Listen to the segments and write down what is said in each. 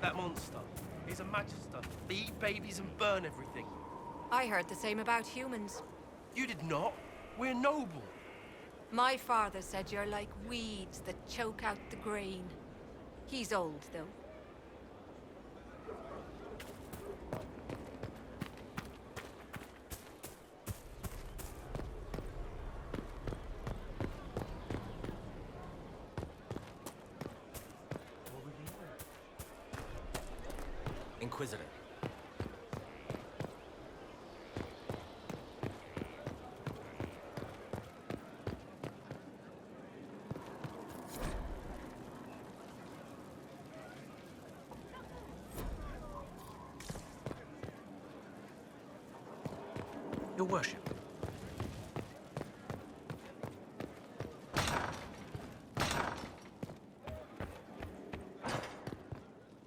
That monster. He's a magister. They eat babies and burn everything. I heard the same about humans. You did not. We're noble. My father said you're like weeds that choke out the grain. He's old, though. Inquisitor. Your worship.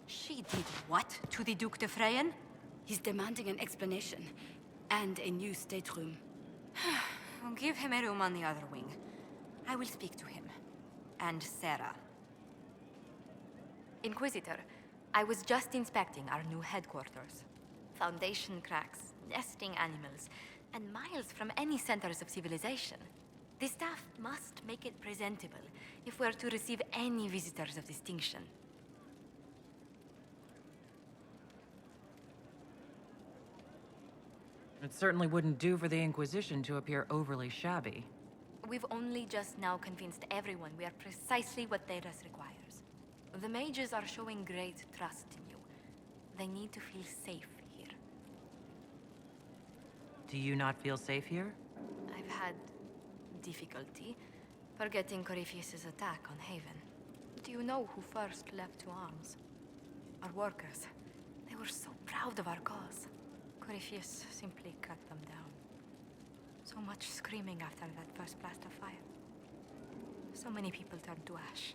She did what to the Duc de Freyen? He's demanding an explanation. And a new stateroom. Give him a room on the other wing. I will speak to him. And Sarah. Inquisitor, I was just inspecting our new headquarters. Foundation cracks, nesting animals, and miles from any centers of civilization. The staff must make it presentable if we're to receive any visitors of distinction. It certainly wouldn't do for the Inquisition to appear overly shabby. We've only just now convinced everyone we are precisely what Theras requires. The mages are showing great trust in you. They need to feel safe here. Do you not feel safe here? I've had difficulty forgetting Corypheus's attack on Haven. Do you know who first leapt to arms? Our workers. They were so proud of our cause. Corypheus simply cut them down. So much screaming after that first blast of fire. So many people turned to ash.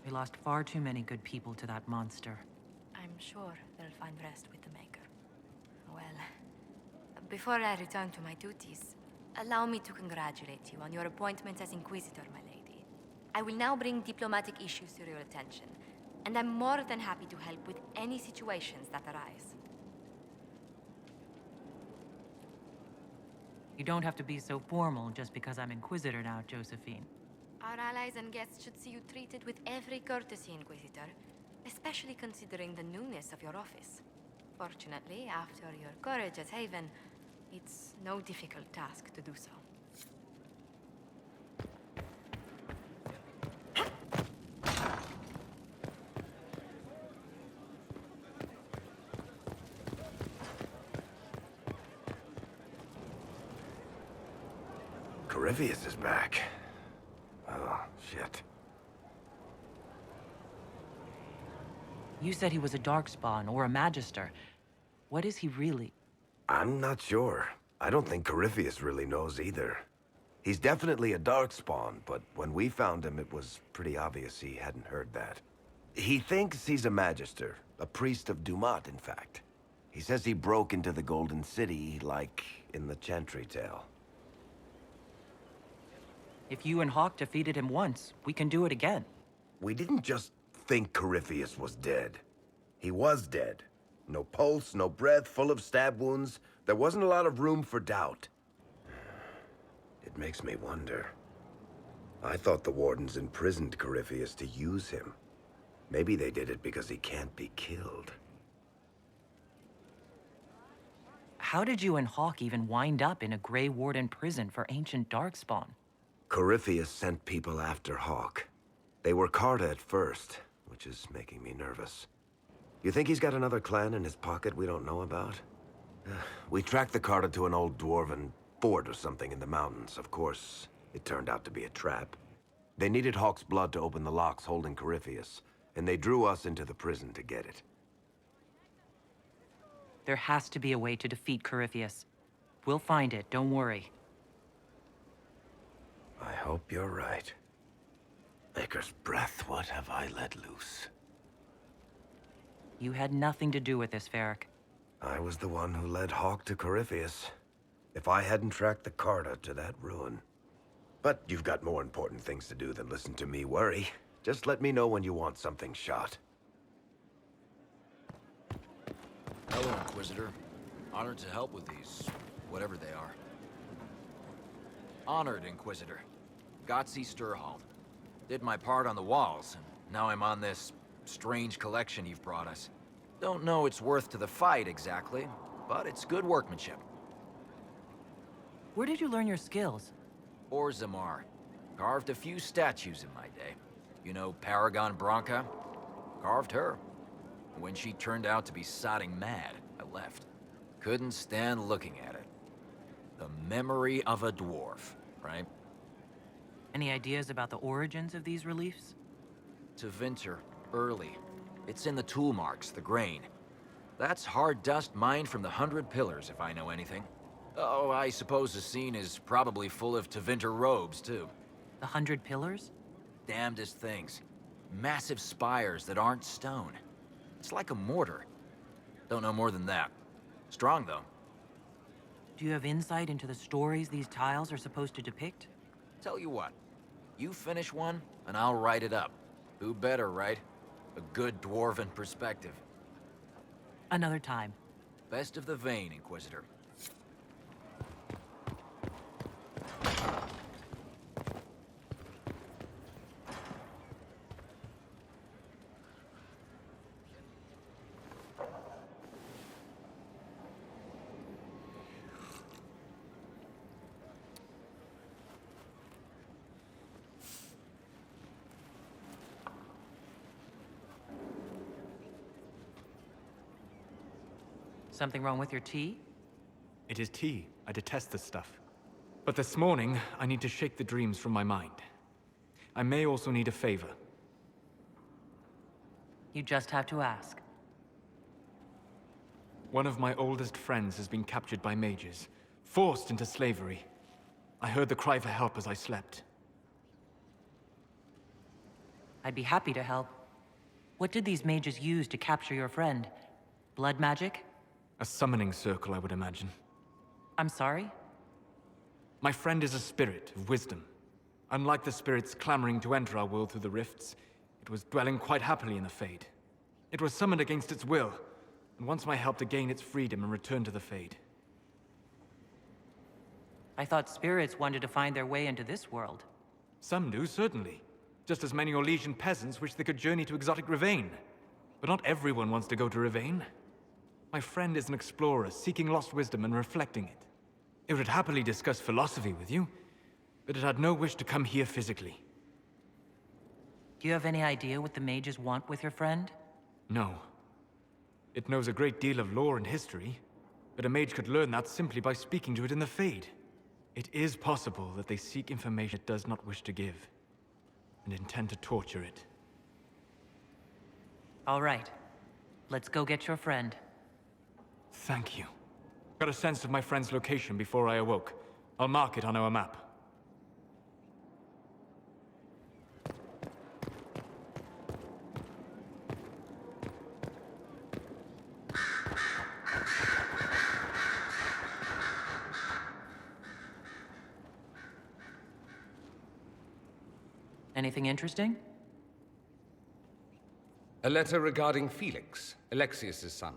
We lost far too many good people to that monster. I'm sure they'll find rest with the Maker. Well, before I return to my duties, allow me to congratulate you on your appointment as Inquisitor, my lady. I will now bring diplomatic issues to your attention, and I'm more than happy to help with any situations that arise. You don't have to be so formal just because I'm Inquisitor now, Josephine. Our allies and guests should see you treated with every courtesy, Inquisitor, especially considering the newness of your office. Fortunately, after your courage at Haven, it's no difficult task to do so. Corypheus is back. Oh, shit. You said he was a Darkspawn or a Magister. What is he really? I'm not sure. I don't think Corypheus really knows either. He's definitely a Darkspawn, but when we found him, it was pretty obvious he hadn't heard that. He thinks he's a Magister, a priest of Dumat, in fact. He says he broke into the Golden City, like in the Chantry tale. If you and Hawk defeated him once, we can do it again. We didn't just think Corypheus was dead. He was dead. No pulse, no breath, full of stab wounds. There wasn't a lot of room for doubt. It makes me wonder. I thought the Wardens imprisoned Corypheus to use him. Maybe they did it because he can't be killed. How did you and Hawk even wind up in a Grey Warden prison for ancient Darkspawn? Corypheus sent people after Hawk. They were Carta at first, which is making me nervous. You think he's got another clan in his pocket we don't know about? We tracked the Carta to an old dwarven fort or something in the mountains. Of course, it turned out to be a trap. They needed Hawk's blood to open the locks holding Corypheus, and they drew us into the prison to get it. There has to be a way to defeat Corypheus. We'll find it, don't worry. I hope you're right. Maker's breath, what have I let loose? You had nothing to do with this, Varric. I was the one who led Hawk to Corypheus. If I hadn't tracked the Carta to that ruin. But you've got more important things to do than listen to me worry. Just let me know when you want something shot. Hello, Inquisitor. Honored to help with these, whatever they are. Honored, Inquisitor. Gotzi Sturhold. Did my part on the walls, and now I'm on this strange collection you've brought us. Don't know its worth to the fight, exactly, but it's good workmanship. Where did you learn your skills? Or Zamar. Carved a few statues in my day. You know Paragon Branca? Carved her. When she turned out to be sodding mad, I left. Couldn't stand looking at it. The memory of a dwarf, right? Any ideas about the origins of these reliefs? To Vinter, early. It's in the tool marks, the grain. That's hard dust mined from the 100 Pillars, if I know anything. Oh, I suppose the scene is probably full of Tevinter robes, too. The 100 Pillars? Damnedest things. Massive spires that aren't stone. It's like a mortar. Don't know more than that. Strong, though. Do you have insight into the stories these tiles are supposed to depict? Tell you what. You finish one, and I'll write it up. Who better, right? A good dwarven perspective. Another time. Best of the vein, Inquisitor. Something wrong with your tea? It is tea. I detest this stuff. But this morning, I need to shake the dreams from my mind. I may also need a favor. You just have to ask. One of my oldest friends has been captured by mages, forced into slavery. I heard the cry for help as I slept. I'd be happy to help. What did these mages use to capture your friend? Blood magic? A summoning circle, I would imagine. I'm sorry? My friend is a spirit of wisdom. Unlike the spirits clamoring to enter our world through the rifts, it was dwelling quite happily in the Fade. It was summoned against its will, and wants my help to gain its freedom and return to the Fade. I thought spirits wanted to find their way into this world. Some do, certainly. Just as many Orlesian peasants wish they could journey to exotic Rivain. But not everyone wants to go to Rivain. My friend is an explorer, seeking lost wisdom and reflecting it. It would happily discuss philosophy with you, but it had no wish to come here physically. Do you have any idea what the mages want with your friend? No. It knows a great deal of lore and history, but a mage could learn that simply by speaking to it in the Fade. It is possible that they seek information it does not wish to give, and intend to torture it. All right. Let's go get your friend. Thank you. Got a sense of my friend's location before I awoke. I'll mark it on our map. Anything interesting? A letter regarding Felix, Alexius's son.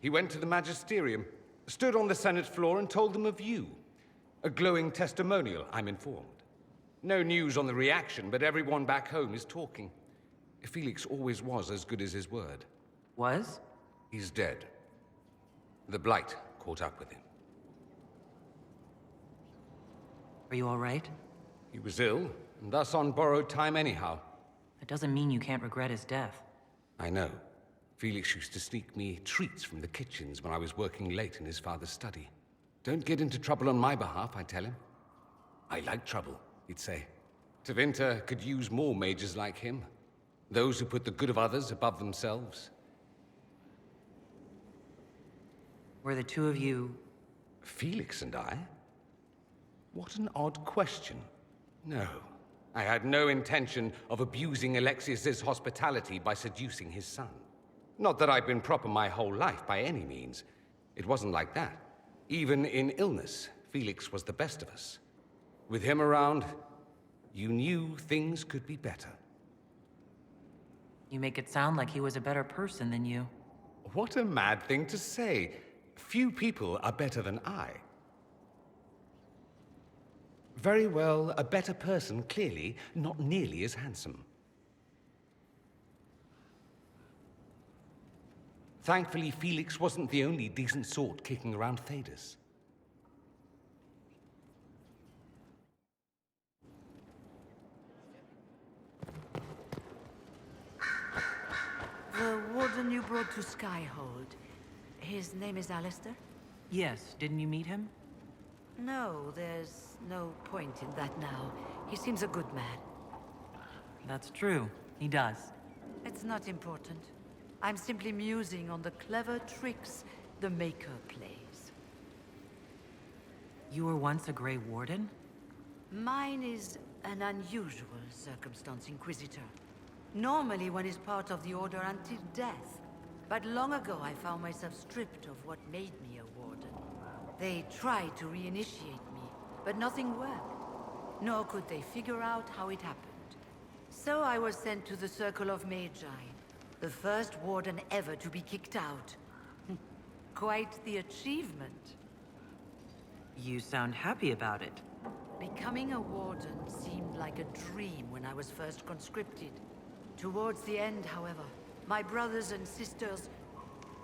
He went to the Magisterium, stood on the Senate floor and told them of you. A glowing testimonial, I'm informed. No news on the reaction, but everyone back home is talking. Felix always was as good as his word. Was? He's dead. The Blight caught up with him. Are you all right? He was ill, and thus on borrowed time anyhow. That doesn't mean you can't regret his death. I know. Felix used to sneak me treats from the kitchens when I was working late in his father's study. Don't get into trouble on my behalf, I tell him. I like trouble, he'd say. Tevinter could use more mages like him. Those who put the good of others above themselves. Were the two of you... Felix and I? What an odd question. No, I had no intention of abusing Alexius's hospitality by seducing his son. Not that I've been proper my whole life, by any means. It wasn't like that. Even in illness, Felix was the best of us. With him around, you knew things could be better. You make it sound like he was a better person than you. What a mad thing to say. Few people are better than I. Very well, a better person, clearly, not nearly as handsome. Thankfully, Felix wasn't the only decent sort kicking around Thedas. The warden you brought to Skyhold. His name is Alistair? Yes, didn't you meet him? No, there's no point in that now. He seems a good man. That's true. He does. It's not important. I'm simply musing on the clever tricks the Maker plays. You were once a Grey Warden? Mine is an unusual circumstance, Inquisitor. Normally one is part of the Order until death. But long ago I found myself stripped of what made me a Warden. They tried to reinitiate me, but nothing worked. Nor could they figure out how it happened. So I was sent to the Circle of Magi, the first Warden ever to be kicked out. Quite the achievement. You sound happy about it. Becoming a Warden seemed like a dream when I was first conscripted. Towards the end, however, my brothers and sisters,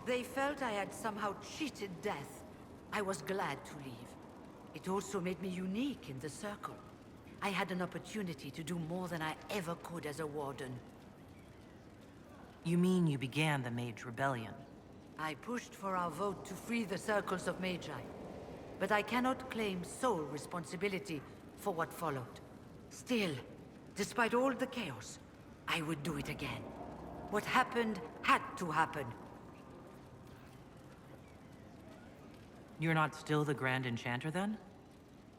they felt I had somehow cheated death. I was glad to leave. It also made me unique in the Circle. I had an opportunity to do more than I ever could as a Warden. You mean you began the Mage Rebellion? I pushed for our vote to free the Circles of Magi, but I cannot claim sole responsibility for what followed. Still, despite all the chaos, I would do it again. What happened had to happen. You're not still the Grand Enchanter, then?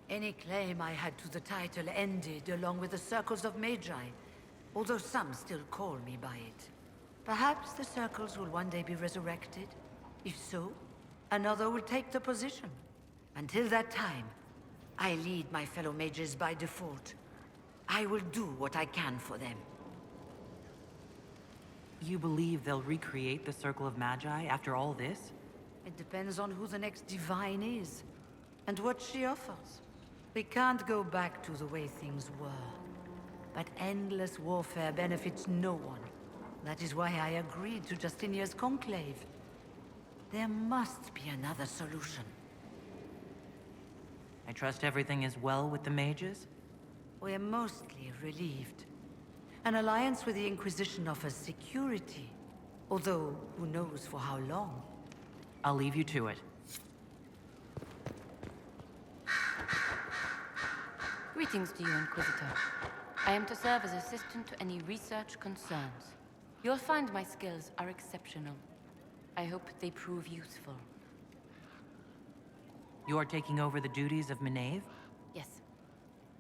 Any claim I had to the title ended along with the Circles of Magi, although some still call me by it. Perhaps the Circles will one day be resurrected. If so, another will take the position. Until that time, I lead my fellow mages by default. I will do what I can for them. You believe they'll recreate the Circle of Magi after all this? It depends on who the next divine is, and what she offers. We can't go back to the way things were. But endless warfare benefits no one. That is why I agreed to Justinia's conclave. There must be another solution. I trust everything is well with the mages? We're mostly relieved. An alliance with the Inquisition offers security, although who knows for how long. I'll leave you to it. Greetings to you, Inquisitor. I am to serve as assistant to any research concerns. You'll find my skills are exceptional. I hope they prove useful. You're taking over the duties of Maeve? Yes.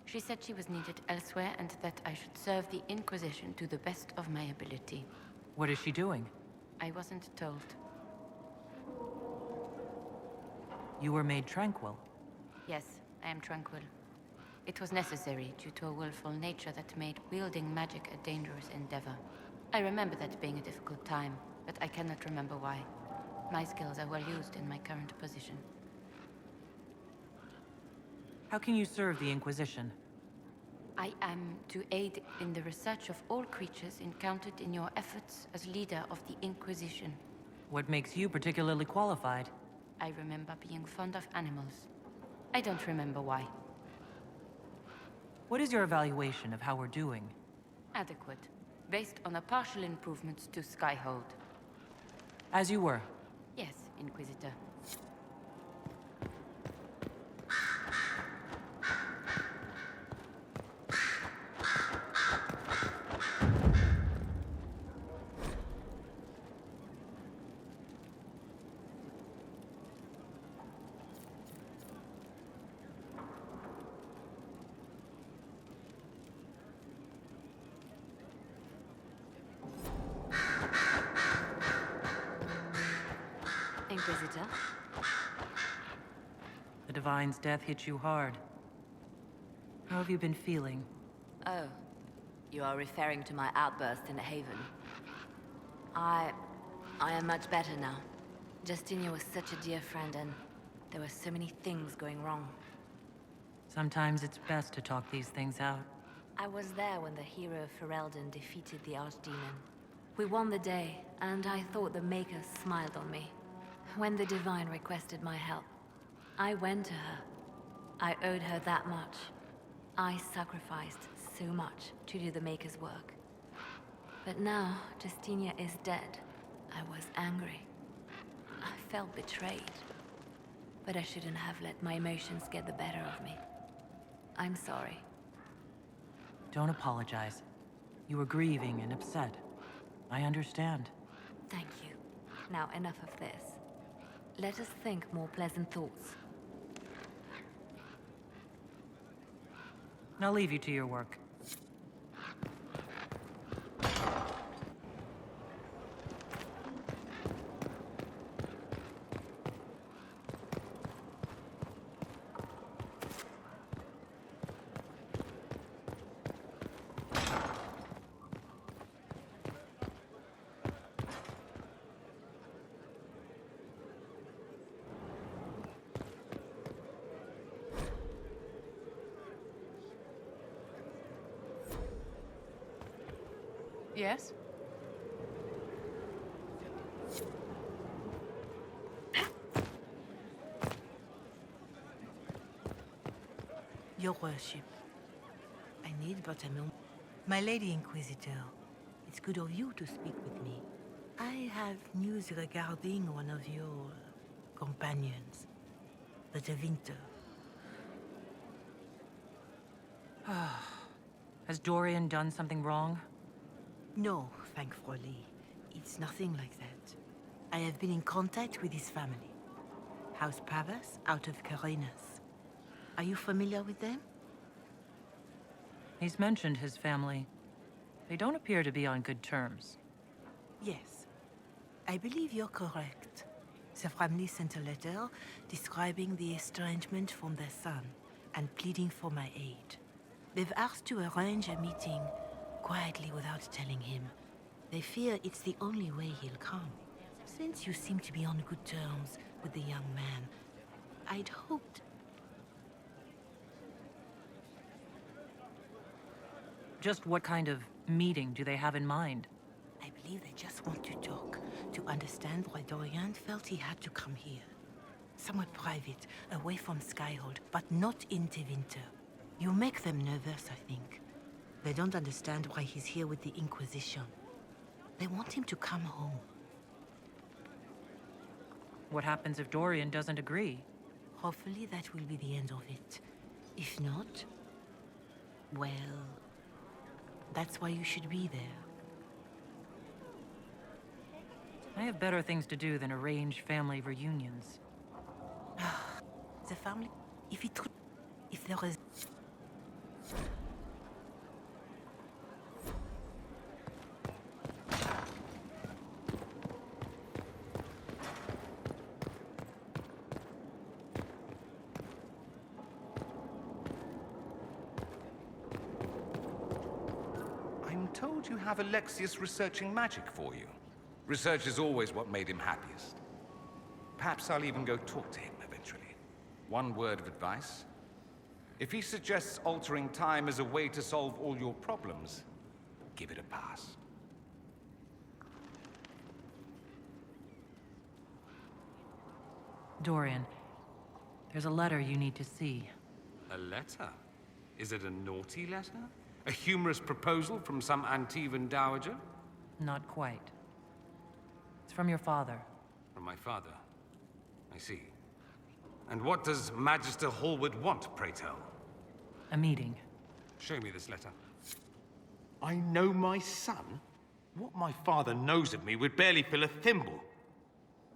She said she was needed elsewhere and that I should serve the Inquisition to the best of my ability. What is she doing? I wasn't told. You were made tranquil. Yes, I am tranquil. It was necessary due to a willful nature that made wielding magic a dangerous endeavor. I remember that being a difficult time, but I cannot remember why. My skills are well used in my current position. How can you serve the Inquisition? I am to aid in the research of all creatures encountered in your efforts as leader of the Inquisition. What makes you particularly qualified? I remember being fond of animals. I don't remember why. What is your evaluation of how we're doing? Adequate, based on the partial improvements to Skyhold. As you were. Yes, Inquisitor. The Divine's death hit you hard. How have you been feeling? Oh, you are referring to my outburst in Haven. I am much better now. Justinia was such a dear friend, and there were so many things going wrong. Sometimes it's best to talk these things out. I was there when the hero of Ferelden defeated the Archdemon. We won the day, and I thought the Maker smiled on me. When the Divine requested my help, I went to her. I owed her that much. I sacrificed so much to do the Maker's work. But now, Justinia is dead. I was angry. I felt betrayed. But I shouldn't have let my emotions get the better of me. I'm sorry. Don't apologize. You were grieving and upset. I understand. Thank you. Now enough of this. Let us think more pleasant thoughts. I'll leave you to your work. Yes? Your worship, I need but a moment. My Lady Inquisitor, it's good of you to speak with me. I have news regarding one of your companions, the Tevinter. Has Dorian done something wrong? No, thankfully. It's nothing like that. I have been in contact with his family. House Pavas, out of Carenas. Are you familiar with them? He's mentioned his family. They don't appear to be on good terms. Yes. I believe you're correct. The family sent a letter describing the estrangement from their son and pleading for my aid. They've asked to arrange a meeting quietly without telling him. They fear it's the only way he'll come. Since you seem to be on good terms with the young man, I'd hoped... Just what kind of meeting do they have in mind? I believe they just want to talk, to understand why Dorian felt he had to come here. Somewhere private, away from Skyhold, but not in Tevinter. You make them nervous, I think. They don't understand why he's here with the Inquisition. They want him to come home. What happens if Dorian doesn't agree? Hopefully that will be the end of it. If not, well, that's why you should be there. I have better things to do than arrange family reunions. The family, if there is... I'm told you have Alexius researching magic for you. Research is always what made him happiest. Perhaps I'll even go talk to him eventually. One word of advice. If he suggests altering time as a way to solve all your problems, give it a pass. Dorian, there's a letter you need to see. A letter? Is it a naughty letter? A humorous proposal from some Antivan dowager? Not quite. It's from your father. From my father. I see. And what does Magister Hallward want, pray tell? A meeting. Show me this letter. I know my son? What my father knows of me would barely fill a thimble.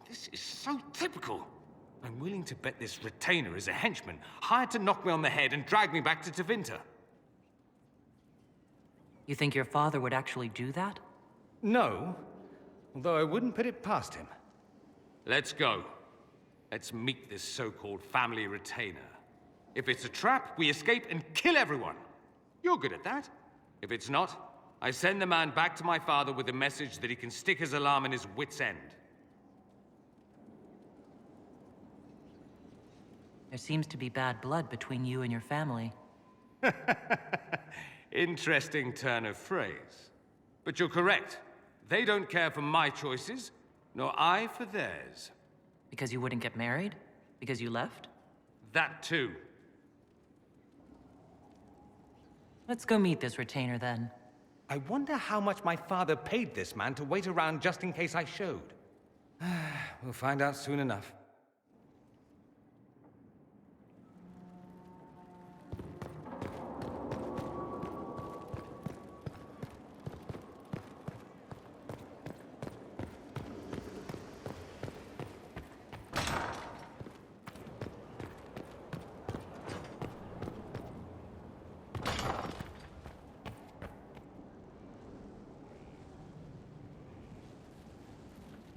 This is so typical. I'm willing to bet this retainer is a henchman, hired to knock me on the head and drag me back to Tevinter. You think your father would actually do that? No, although I wouldn't put it past him. Let's go. Let's meet this so-called family retainer. If it's a trap, we escape and kill everyone. You're good at that. If it's not, I send the man back to my father with a message that he can stick his alarm in his wit's end. There seems to be bad blood between you and your family. Interesting turn of phrase. But you're correct. They don't care for my choices, nor I for theirs. Because you wouldn't get married? Because you left? That too. Let's go meet this retainer then. I wonder how much my father paid this man to wait around just in case I showed. We'll find out soon enough.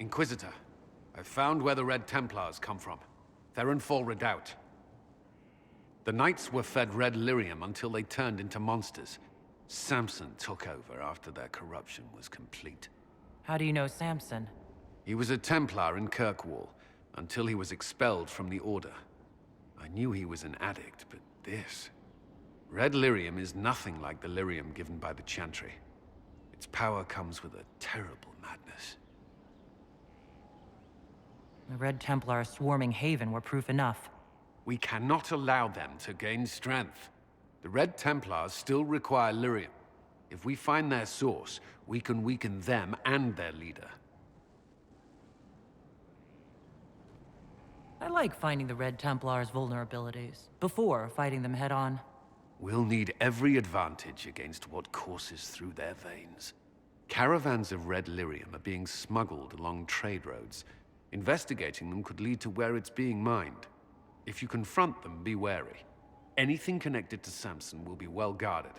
Inquisitor, I've found where the Red Templars come from. Therenfall Redoubt. The Knights were fed red lyrium until they turned into monsters. Samson took over after their corruption was complete. How do you know Samson? He was a Templar in Kirkwall, until he was expelled from the Order. I knew he was an addict, but this... Red lyrium is nothing like the lyrium given by the Chantry. Its power comes with a terrible madness. The Red Templar swarming Haven were proof enough. We cannot allow them to gain strength. The Red Templars still require lyrium. If we find their source, we can weaken them and their leader. I like finding the Red Templars' vulnerabilities, before fighting them head-on. We'll need every advantage against what courses through their veins. Caravans of red lyrium are being smuggled along trade roads. Investigating them could lead to where it's being mined. If you confront them, be wary. Anything connected to Samson will be well guarded.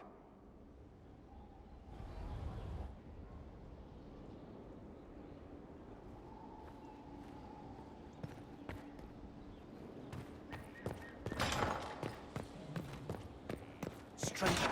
Stranger.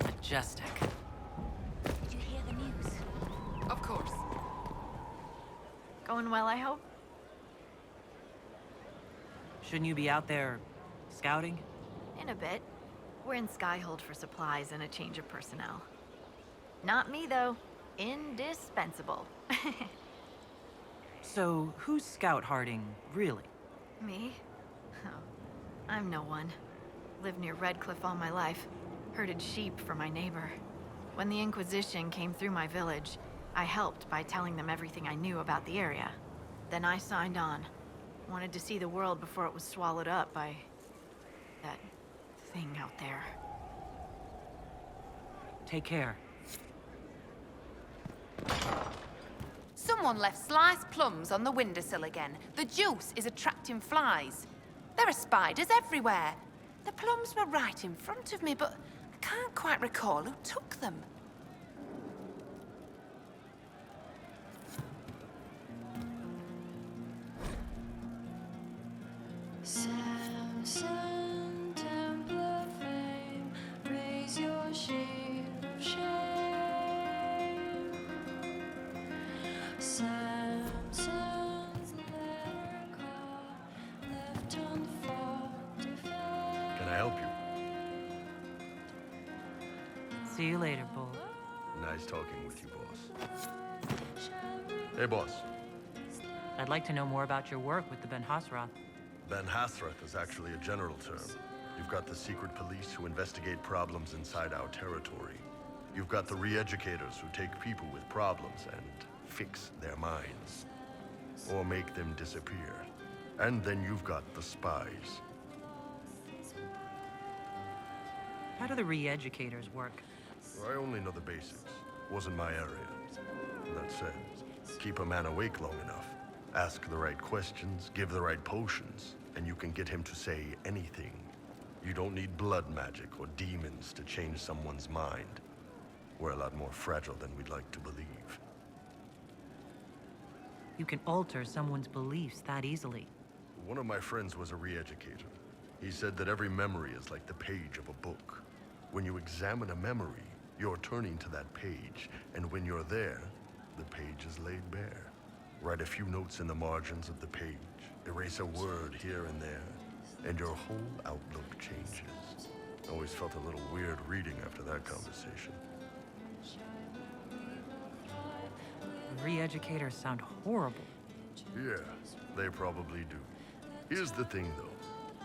Majestic. Did you hear the news? Of course. Going well, I hope? Shouldn't you be out there... scouting? In a bit. We're in Skyhold for supplies and a change of personnel. Not me, though. Indispensable. So, who's scout harding, really? Me? Oh, I'm no one. Lived near Redcliffe all my life. Herded sheep for my neighbor. When the Inquisition came through my village, I helped by telling them everything I knew about the area. Then I signed on. Wanted to see the world before it was swallowed up by... that thing out there. Take care. Someone left sliced plums on the windowsill again. The juice is attracting flies. There are spiders everywhere. The plums were right in front of me, but I can't quite recall who took them. Samson, Templar fame, raise your shield of shame. Samson's letter card left on the fort defense. Can I help you? See you later, Bull. Nice talking with you, boss. Hey, boss. I'd like to know more about your work with the Ben Hasrath. Ben Hasrath is actually a general term. You've got the secret police who investigate problems inside our territory. You've got the re-educators who take people with problems and fix their minds. Or make them disappear. And then you've got the spies. How do the re-educators work? I only know the basics. Wasn't my area. That said, keep a man awake long enough, ask the right questions, give the right potions, and you can get him to say anything. You don't need blood magic or demons to change someone's mind. We're a lot more fragile than we'd like to believe. You can alter someone's beliefs that easily. One of my friends was a re-educator. He said that every memory is like the page of a book. When you examine a memory, you're turning to that page, and when you're there, the page is laid bare. Write a few notes in the margins of the page, erase a word here and there, and your whole outlook changes. I always felt a little weird reading after that conversation. Re-educators sound horrible. Yeah, they probably do. Here's the thing, though.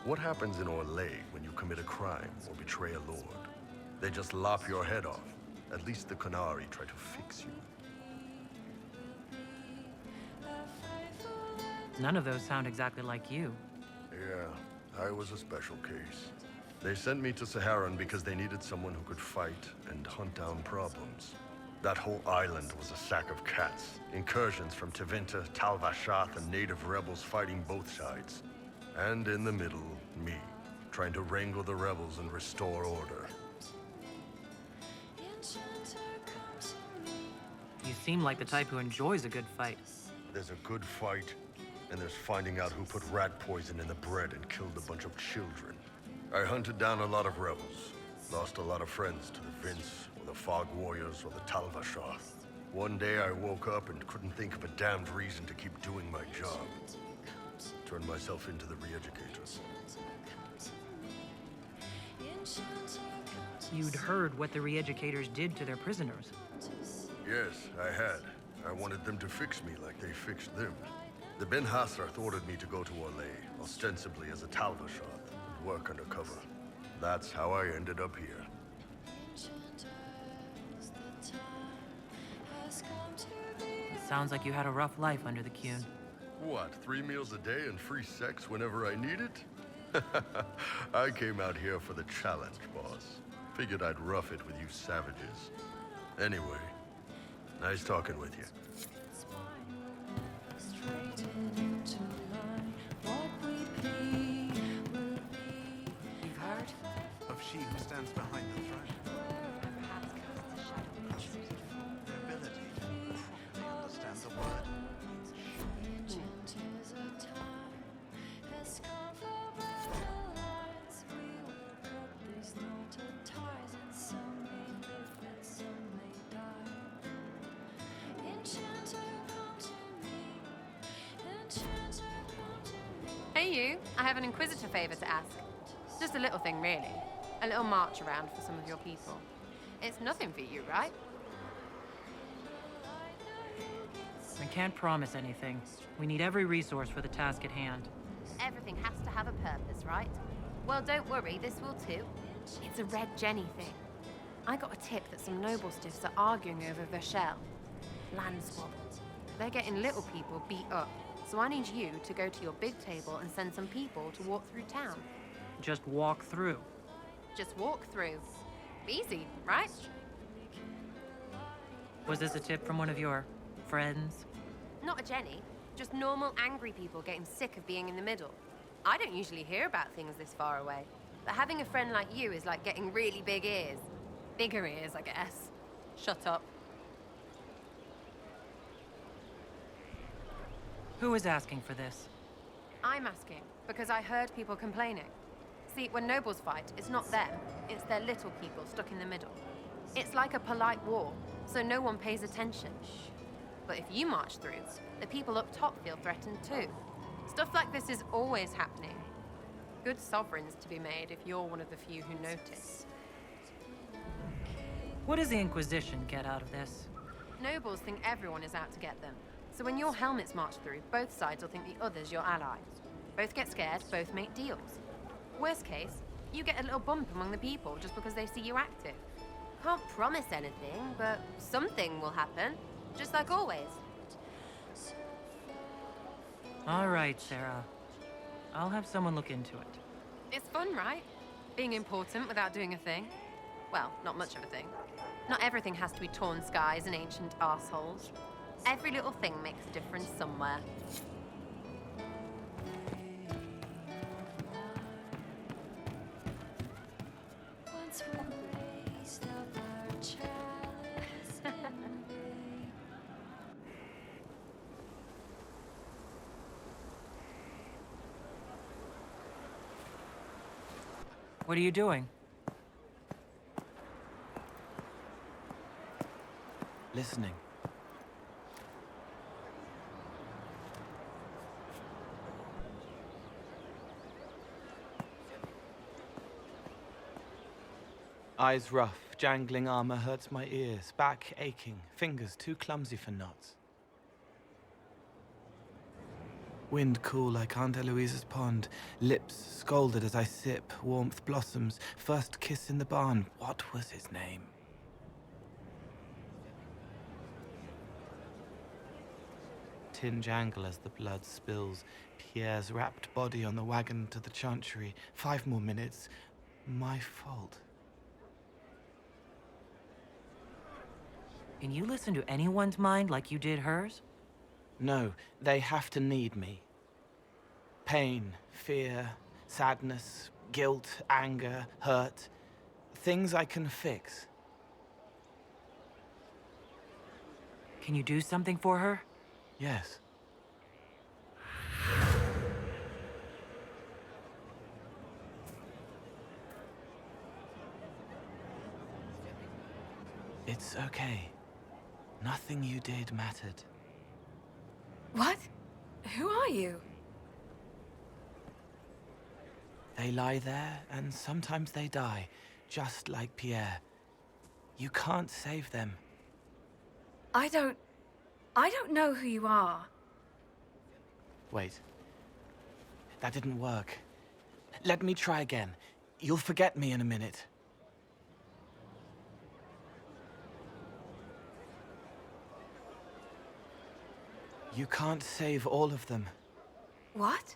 What happens in Orlais when you commit a crime or betray a lord? They just lop your head off. At least the Qunari try to fix you. None of those sound exactly like you. Yeah, I was a special case. They sent me to Saharan because they needed someone who could fight and hunt down problems. That whole island was a sack of cats. Incursions from Tevinter, Tal Vashath, and native rebels fighting both sides. And in the middle, me, trying to wrangle the rebels and restore order. You seem like the type who enjoys a good fight. There's a good fight, and there's finding out who put rat poison in the bread and killed a bunch of children. I hunted down a lot of rebels, lost a lot of friends to the Vince, or the Fog Warriors, or the Tal Vashath. One day I woke up and couldn't think of a damned reason to keep doing my job. Turned myself into the re-educators. You'd heard what the re-educators did to their prisoners. Yes, I had. I wanted them to fix me like they fixed them. The Ben Hasrath ordered me to go to Orlais, ostensibly as a Tal Vashath, and work undercover. That's how I ended up here. It sounds like you had a rough life under the Qun. What, 3 meals a day and free sex whenever I need it? I came out here for the challenge, boss. Figured I'd rough it with you savages. Anyway, nice talking with you. You've heard? Of she who stands behind the throne. The ability to properly understand the word. Hey you, I have an Inquisitor favor to ask. Just a little thing really. A little march around for some of your people. It's nothing for you, right? I can't promise anything. We need every resource for the task at hand. Everything has to have a purpose, right? Well, don't worry, this will too. It's a Red Jenny thing. I got a tip that some noble stiffs are arguing over Vershel. Land squabble. They're getting little people beat up. So I need you to go to your big table and send some people to walk through town. Just walk through. Just walk through. Easy, right? Was this a tip from one of your friends? Not a Jenny. Just normal angry people getting sick of being in the middle. I don't usually hear about things this far away. But having a friend like you is like getting really big ears. Bigger ears, I guess. Shut up. Who is asking for this? I'm asking because I heard people complaining. See, when nobles fight, it's not them. It's their little people stuck in the middle. It's like a polite war, so no one pays attention. But if you march through, the people up top feel threatened too. Stuff like this is always happening. Good sovereigns to be made if you're one of the few who notice. What does the Inquisition get out of this? Nobles think everyone is out to get them. So when your helmets march through, both sides will think the other's your ally. Both get scared, both make deals. Worst case, you get a little bump among the people just because they see you active. Can't promise anything, but something will happen. Just like always. All right, Sarah. I'll have someone look into it. It's fun, right? Being important without doing a thing. Well, not much of a thing. Not everything has to be torn skies and ancient arseholes. Every little thing makes a difference somewhere. Once we raised up our chalice in vain. What are you doing? Listening. Eyes rough, jangling armor hurts my ears, back aching, fingers too clumsy for knots. Wind cool like Aunt Eloise's pond, lips scalded as I sip, warmth blossoms, first kiss in the barn. What was his name? Tin jangle as the blood spills, Pierre's wrapped body on the wagon to the chantry. 5 more minutes. My fault. Can you listen to anyone's mind like you did hers? No, they have to need me. Pain, fear, sadness, guilt, anger, hurt. Things I can fix. Can you do something for her? Yes. It's okay. Nothing you did mattered. What? Who are you? They lie there, and sometimes they die, just like Pierre. You can't save them. I don't know who you are. Wait. That didn't work. Let me try again. You'll forget me in a minute. You can't save all of them. What?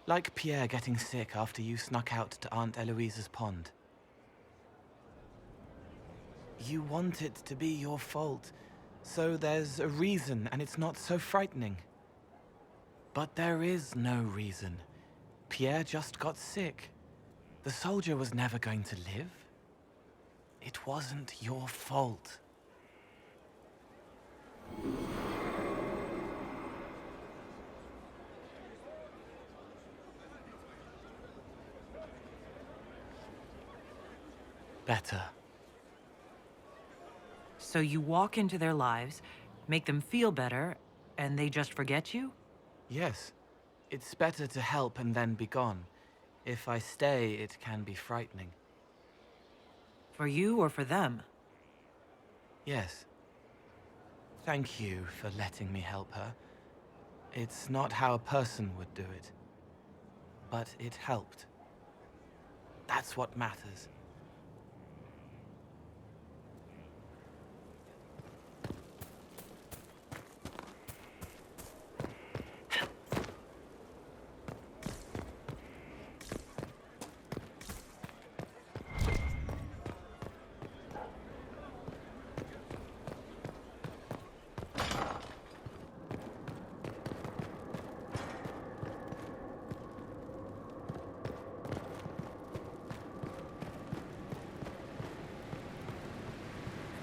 Like Pierre getting sick after you snuck out to Aunt Eloise's pond. You want it to be your fault, so there's a reason and it's not so frightening. But there is no reason. Pierre just got sick. The soldier was never going to live. It wasn't your fault. Better. So you walk into their lives, make them feel better, and they just forget you? Yes. It's better to help and then be gone. If I stay, it can be frightening. For you or for them? Yes. Thank you for letting me help her. It's not how a person would do it. But it helped. That's what matters.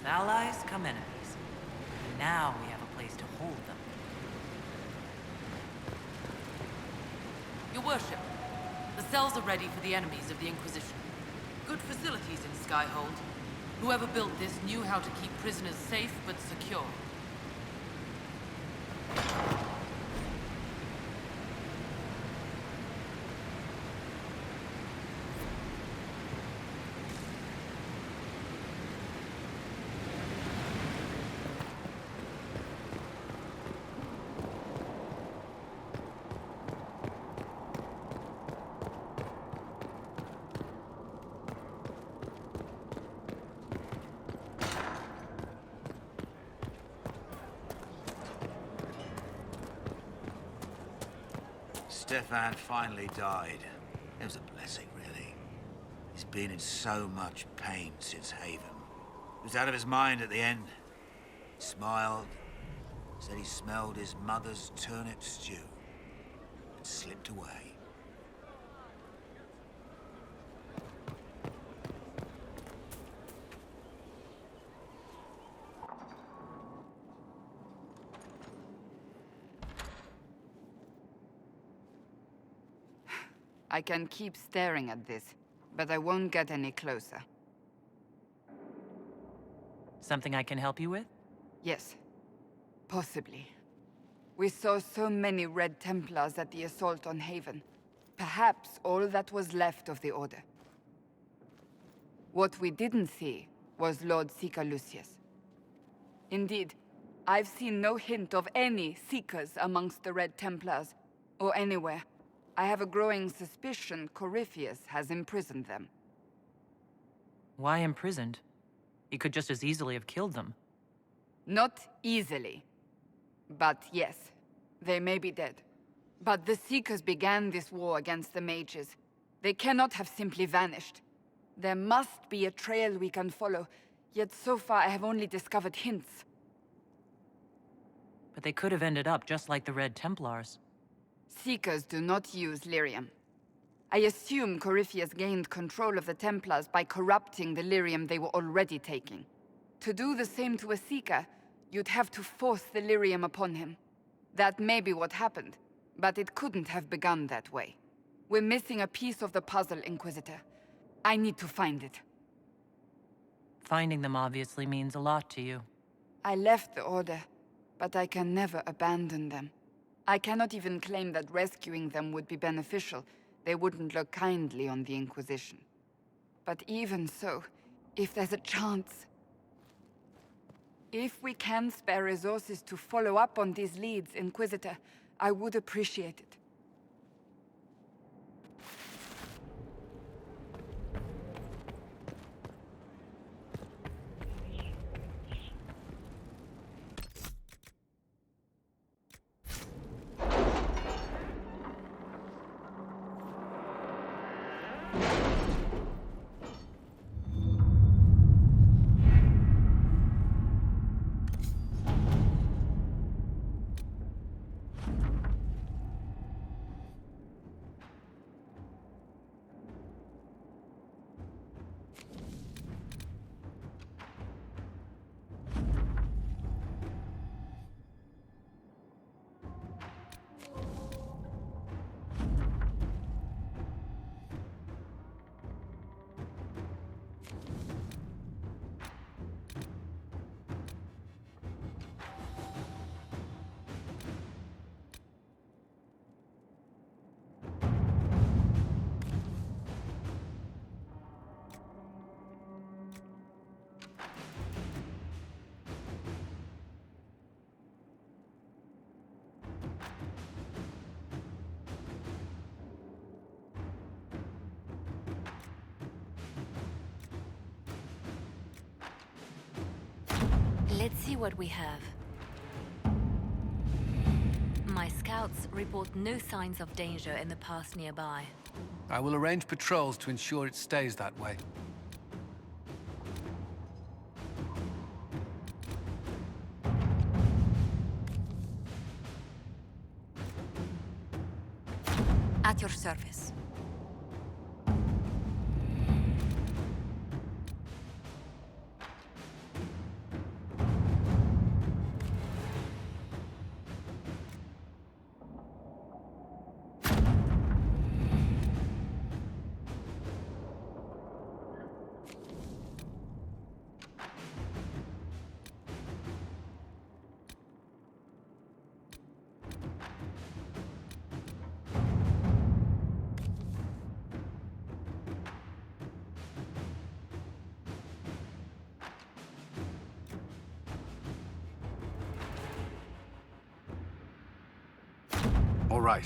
With allies come enemies. And now we have a place to hold them. Your worship, the cells are ready for the enemies of the Inquisition. Good facilities in Skyhold. Whoever built this knew how to keep prisoners safe but secure. Stefan finally died. It was a blessing, really. His been in so much pain since Haven. He was out of his mind at the end. He smiled, said he smelled his mother's turnip stew, and slipped away. I can keep staring at this, but I won't get any closer. Something I can help you with? Yes. Possibly. We saw so many Red Templars at the assault on Haven. Perhaps all that was left of the Order. What we didn't see was Lord Seeker Lucius. Indeed, I've seen no hint of any Seekers amongst the Red Templars, or anywhere. I have a growing suspicion Corypheus has imprisoned them. Why imprisoned? He could just as easily have killed them. Not easily. But yes, they may be dead. But the Seekers began this war against the mages. They cannot have simply vanished. There must be a trail we can follow, yet so far I have only discovered hints. But they could have ended up just like the Red Templars. Seekers do not use lyrium. I assume Corypheus gained control of the Templars by corrupting the lyrium they were already taking. To do the same to a Seeker, you'd have to force the lyrium upon him. That may be what happened, but it couldn't have begun that way. We're missing a piece of the puzzle, Inquisitor. I need to find it. Finding them obviously means a lot to you. I left the Order, but I can never abandon them. I cannot even claim that rescuing them would be beneficial. They wouldn't look kindly on the Inquisition. But even so, if there's a chance... If we can spare resources to follow up on these leads, Inquisitor, I would appreciate it. Let's see what we have. My scouts report no signs of danger in the pass nearby. I will arrange patrols to ensure it stays that way. At your service. All right.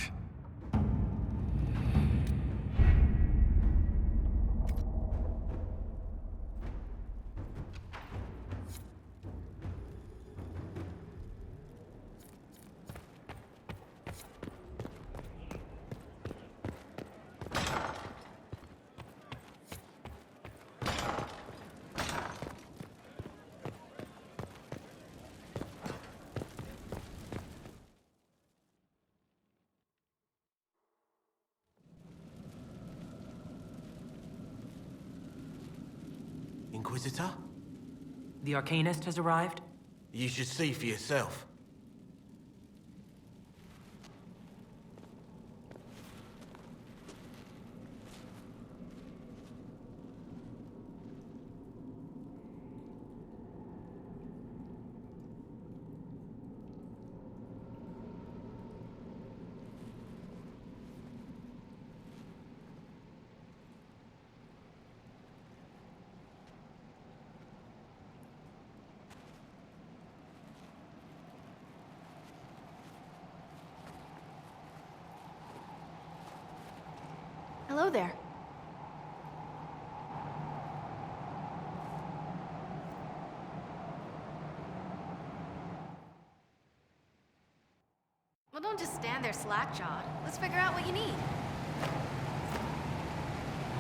Inquisitor? The Arcanist has arrived? You should see for yourself. Hello there. Well, don't just stand there slack-jawed. Let's figure out what you need.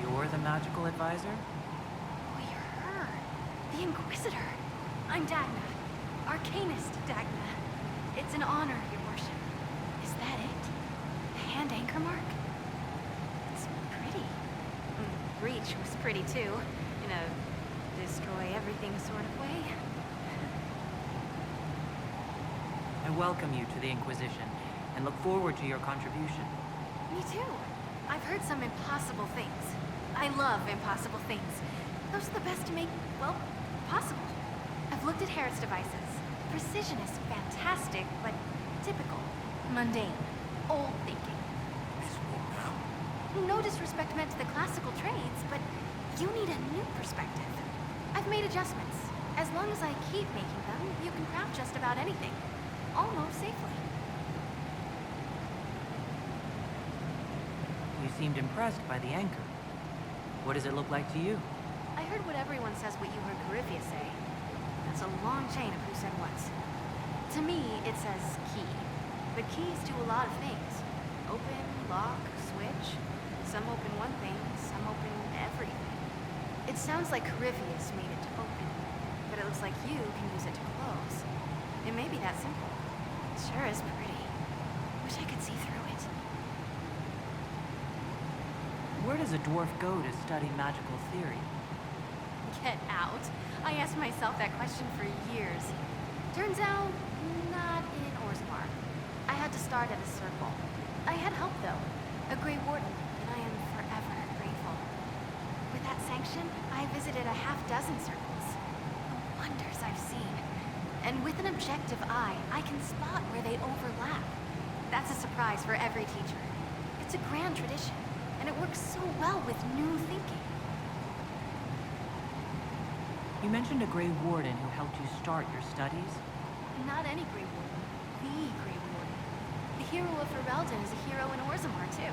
You're the magical advisor? Oh, you're her. The Inquisitor. I'm Dagna. Arcanist Dagna. It's an honor, your worship. Is that it? The hand anchor mark? It's pretty. Breach was pretty too. In a destroy everything sort of way. I welcome you to the Inquisition, and look forward to your contribution. Me too. I've heard some impossible things. I love impossible things. Those are the best to make, well, possible. I've looked at Harrod's devices. Precision is fantastic, but typical. Mundane. Old thinking. No disrespect meant to the classical trades, but you need a new perspective. I've made adjustments. As long as I keep making them, you can craft just about anything. Almost safely. You seemed impressed by the anchor. What does it look like to you? I heard what everyone says what you heard Coryphia say. That's a long chain of who said what's. To me, it says key. But keys do a lot of things. Open, lock, switch. Some open one thing, some open everything. It sounds like Coryphius made it to open, but it looks like you can use it to close. It may be that simple. It sure is pretty. Wish I could see through it. Where does a dwarf go to study magical theory? Get out. I asked myself that question for years. Turns out, not in Orzammar. I had to start at a circle. I had help, though. A Grey Warden, and I am forever grateful. With that sanction, I visited a half-dozen circles. The wonders I've seen. And with an objective eye, I can spot where they overlap. That's a surprise for every teacher. It's a grand tradition, and it works so well with new thinking. You mentioned a Grey Warden who helped you start your studies? Not any Grey Warden. The Grey Warden. The hero of Ferelden is a hero in Orzammar, too.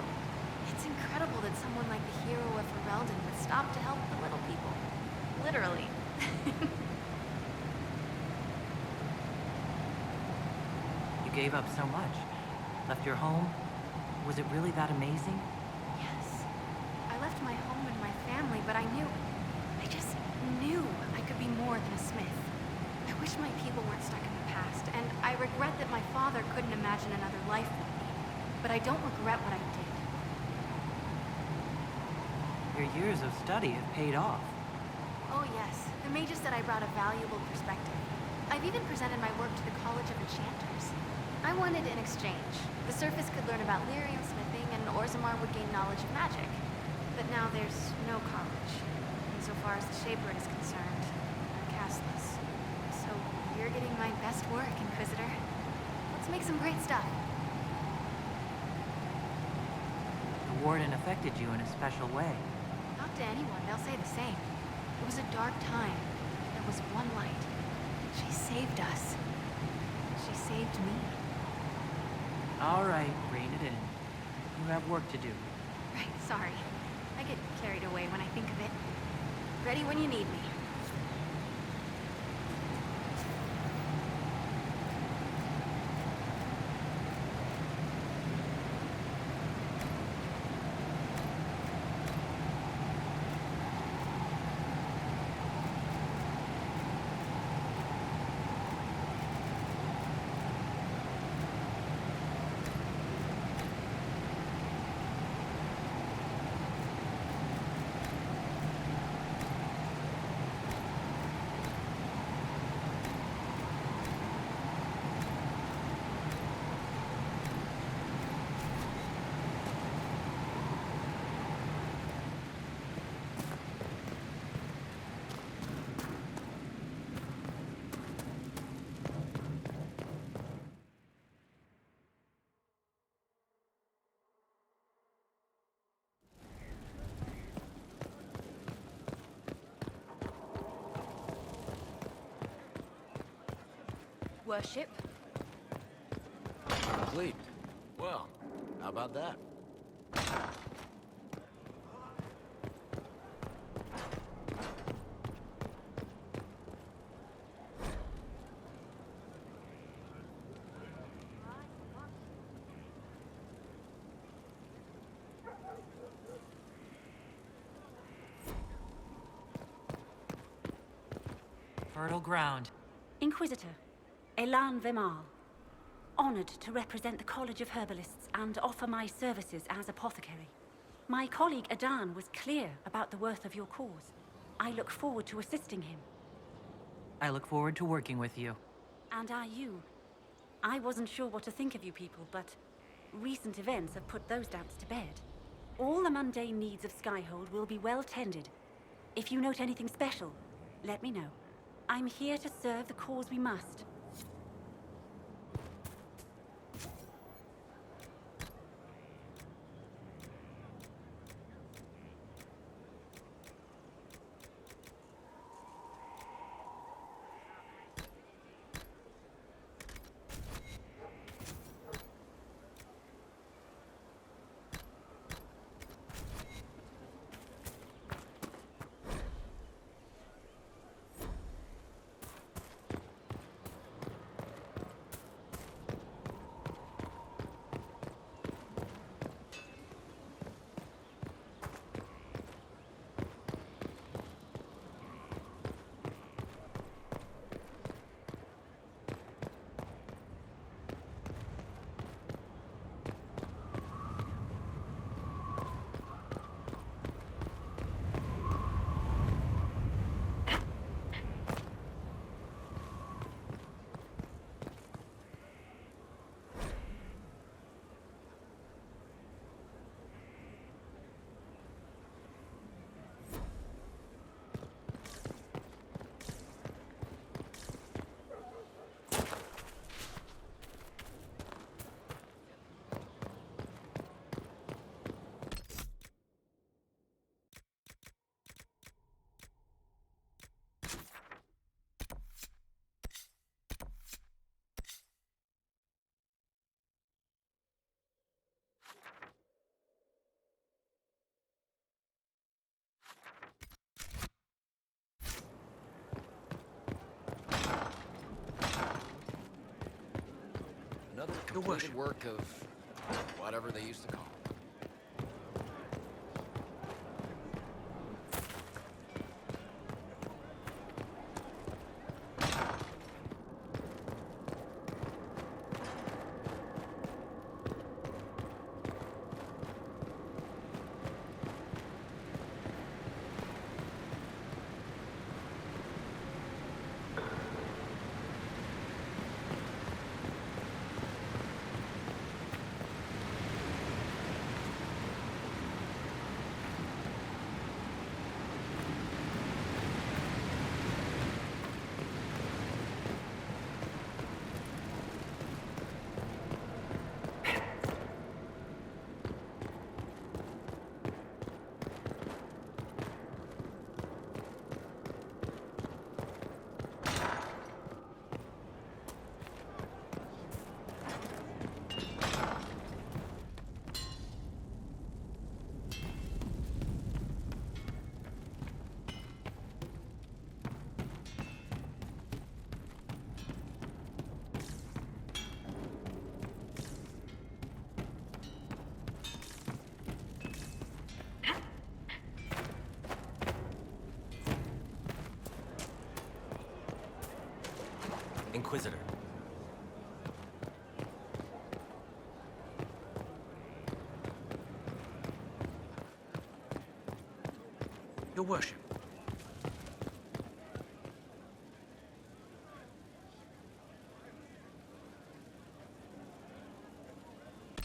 It's incredible that someone like the hero of Ferelden would stop to help the little people. Literally. You gave up so much. Left your home? Was it really that amazing? Yes. I left my home and my family, but I knew... I just knew I could be more than a smith. I wish my people weren't stuck in the past, and I regret that my father couldn't imagine another life for me. But I don't regret what I did. Your years of study have paid off. Oh yes, the mages said I brought a valuable perspective. I've even presented my work to the College of Enchanters. I wanted an exchange. The Surface could learn about lyrium smithing, and Orzammar would gain knowledge of magic. But now there's no college. And so far as the Shaper is concerned, I'm castless. So you're getting my best work, Inquisitor. Let's make some great stuff. The Warden affected you in a special way. Talk to anyone, they'll say the same. It was a dark time. There was one light. She saved us. She saved me. All right, rein it in. You have work to do. Right, sorry. I get carried away when I think of it. Ready when you need me. Worship. Complete. Well, how about that? Fertile ground. Inquisitor, Elan Vemal. Honored to represent the College of Herbalists and offer my services as apothecary. My colleague Adan was clear about the worth of your cause. I look forward to assisting him. I look forward to working with you. And are you? I wasn't sure what to think of you people, but recent events have put those doubts to bed. All the mundane needs of Skyhold will be well tended. If you note anything special, let me know. I'm here to serve the cause we must. Another completed work of whatever they used to call it. Inquisitor. Your worship.